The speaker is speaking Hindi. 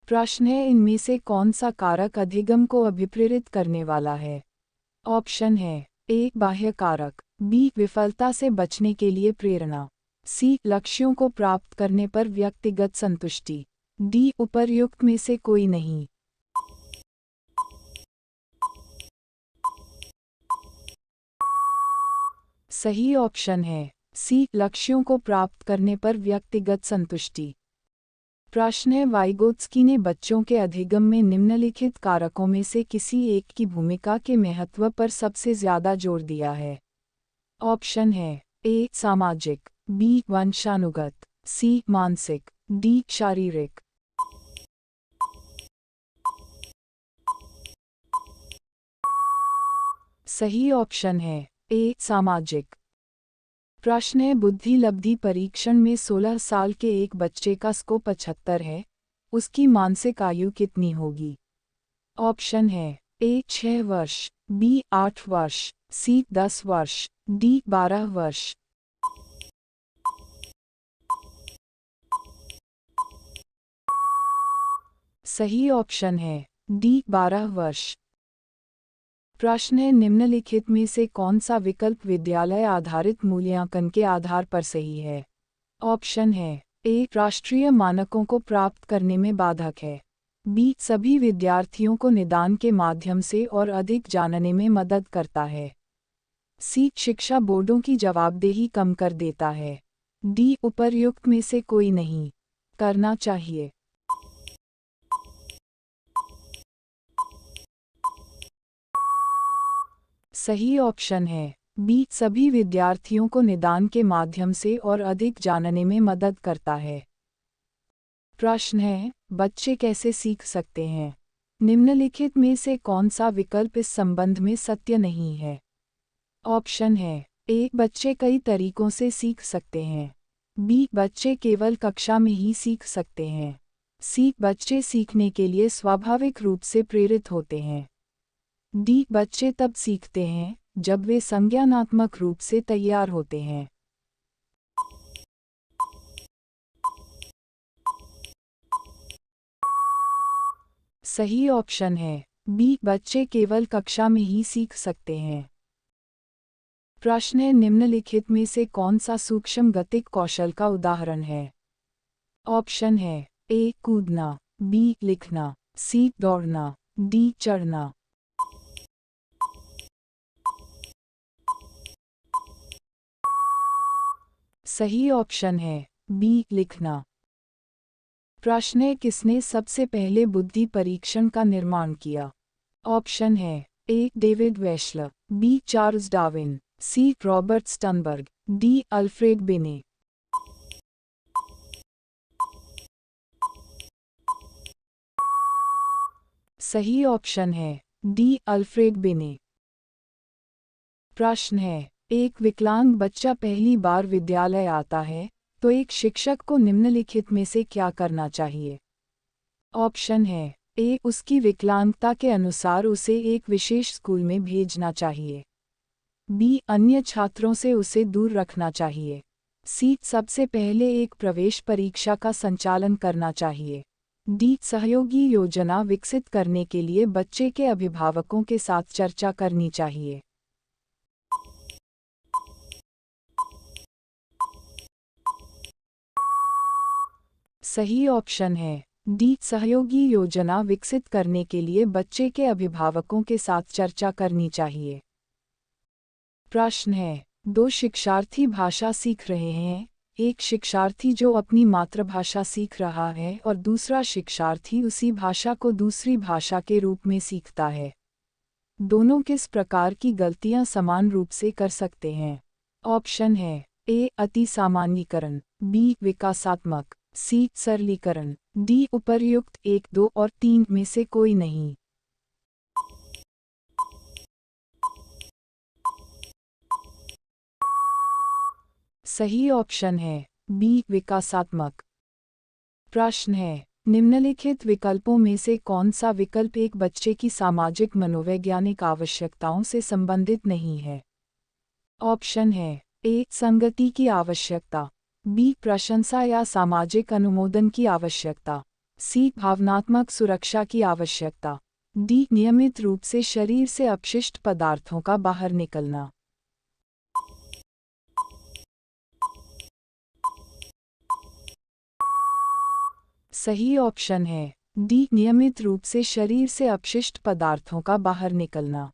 प्रश्न है, इनमें से कौन सा कारक अधिगम को अभिप्रेरित करने वाला है? ऑप्शन है ए बाह्य कारक, बी विफलता से बचने के लिए प्रेरणा, सी लक्ष्यों को प्राप्त करने पर व्यक्तिगत संतुष्टि, डी उपर्युक्त में से कोई नहीं। सही ऑप्शन है सी लक्ष्यों को प्राप्त करने पर व्यक्तिगत संतुष्टि। प्रश्न है, वाइगोत्स्की ने बच्चों के अधिगम में निम्नलिखित कारकों में से किसी एक की भूमिका के महत्व पर सबसे ज्यादा जोर दिया है? ऑप्शन है ए सामाजिक, बी वंशानुगत, सी मानसिक, डी शारीरिक। सही ऑप्शन है ए सामाजिक। प्रश्न है, बुद्धि लब्धि परीक्षण में 16 साल के एक बच्चे का स्कोर 75 है, उसकी मानसिक आयु कितनी होगी? ऑप्शन है ए 6 वर्ष, बी 8 वर्ष, सी 10 वर्ष, डी 12 वर्ष। सही ऑप्शन है डी 12 वर्ष। प्रश्न है, निम्नलिखित में से कौन सा विकल्प विद्यालय आधारित मूल्यांकन के आधार पर सही है? ऑप्शन है ए राष्ट्रीय मानकों को प्राप्त करने में बाधक है, बी सभी विद्यार्थियों को निदान के माध्यम से और अधिक जानने में मदद करता है, सी शिक्षा बोर्डों की जवाबदेही कम कर देता है, डी उपर्युक्त में से कोई नहीं करना चाहिए। सही ऑप्शन है बी सभी विद्यार्थियों को निदान के माध्यम से और अधिक जानने में मदद करता है। प्रश्न है, बच्चे कैसे सीख सकते हैं? निम्नलिखित में से कौन सा विकल्प इस संबंध में सत्य नहीं है? ऑप्शन है ए बच्चे कई तरीकों से सीख सकते हैं, बी बच्चे केवल कक्षा में ही सीख सकते हैं, सी बच्चे सीखने के लिए स्वाभाविक रूप से प्रेरित होते हैं, डी बच्चे तब सीखते हैं जब वे संज्ञानात्मक रूप से तैयार होते हैं। सही ऑप्शन है बी बच्चे केवल कक्षा में ही सीख सकते हैं। प्रश्न है, निम्नलिखित में से कौन सा सूक्ष्म गतिक कौशल का उदाहरण है? ऑप्शन है ए कूदना, बी लिखना, सी दौड़ना, डी चढ़ना। सही ऑप्शन है बी लिखना। प्रश्न है, किसने सबसे पहले बुद्धि परीक्षण का निर्माण किया? ऑप्शन है A David Wechsler, B Charles Darwin, C Robert Sternberg, D Alfred Binet. सही ऑप्शन है डी अल्फ्रेड बिने। प्रश्न है, एक विकलांग बच्चा पहली बार विद्यालय आता है तो एक शिक्षक को निम्नलिखित में से क्या करना चाहिए? ऑप्शन है ए उसकी विकलांगता के अनुसार उसे एक विशेष स्कूल में भेजना चाहिए, बी अन्य छात्रों से उसे दूर रखना चाहिए, सी सबसे पहले एक प्रवेश परीक्षा का संचालन करना चाहिए, डी सहयोगी योजना विकसित करने के लिए बच्चे के अभिभावकों के साथ चर्चा करनी चाहिए। सही ऑप्शन है डी सहयोगी योजना विकसित करने के लिए बच्चे के अभिभावकों के साथ चर्चा करनी चाहिए। प्रश्न है, दो शिक्षार्थी भाषा सीख रहे हैं, एक शिक्षार्थी जो अपनी मातृभाषा सीख रहा है और दूसरा शिक्षार्थी उसी भाषा को दूसरी भाषा के रूप में सीखता है। दोनों किस प्रकार की गलतियां समान रूप से कर सकते हैं? ऑप्शन है ए अति सामान्यीकरण, बी विकासात्मक, सी सरलीकरण, डी उपर्युक्त 1, 2 और 3 में से कोई नहीं। सही ऑप्शन है बी विकासात्मक। प्रश्न है, निम्नलिखित विकल्पों में से कौन सा विकल्प एक बच्चे की सामाजिक मनोवैज्ञानिक आवश्यकताओं से संबंधित नहीं है? ऑप्शन है ए संगति की आवश्यकता, बी प्रशंसा या सामाजिक अनुमोदन की आवश्यकता, सी भावनात्मक सुरक्षा की आवश्यकता। डी नियमित रूप से शरीर से अपशिष्ट पदार्थों का बाहर निकलना। सही ऑप्शन है डी नियमित रूप से शरीर से अपशिष्ट पदार्थों का बाहर निकलना।